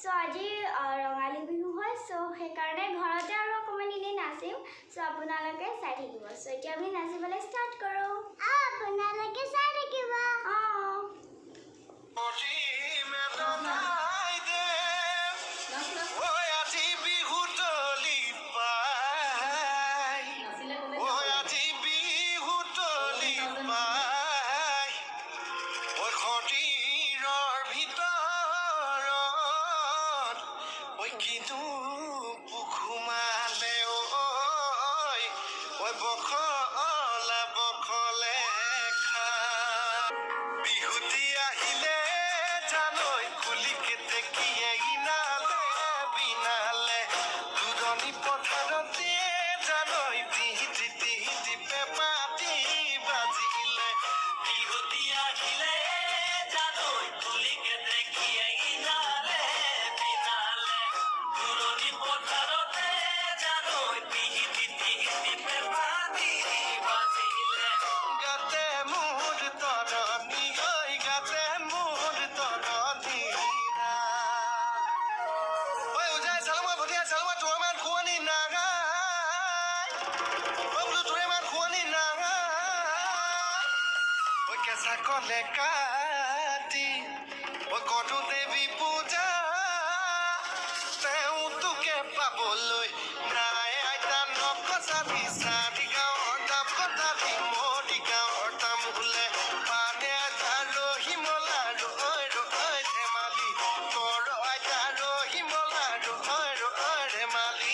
চ' আজি ৰঙালী বিহু হয় চ' সেইকাৰণে ঘৰতে আৰু অকণমান এনেই নাচিম চ' আপোনালোকে চাই থাকিব চ' এতিয়া আমি নাচিবলৈ ষ্টাৰ্ট কৰোঁ আপোনালোকে চাই থাকিব কাটি কতো দেৱী পূজা তেওঁ তোকে পাবলৈ নাই আইতা নকচাবি চাৰি গাঁৱৰ দাম কটাবি মৰি গাঁৱৰ তামোলে পানে ৰহিমলা ৰৈ ৰৈ ধেমালি কৰ আইতা ৰহিমলা ৰৈ ৰৈ ধেমালি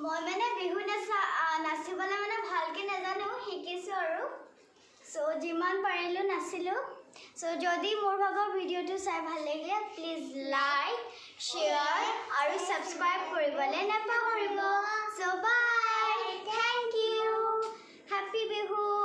মই মানে বিহু নাচিবলৈ মানে ভালকৈ নাজানো, শিকিছোঁ আৰু সো যিমান পাৰিলোঁ নাচিলোঁ। সো যদি মোৰ ভাগৰ ভিডিঅ'টো চাই ভাল লাগিলে প্লিজ লাইক শ্বেয়াৰ আৰু ছাবস্ক্ৰাইব কৰিবলৈ নাপাহৰিব। সো বাই, থেংক ইউ, হেপী বিহু।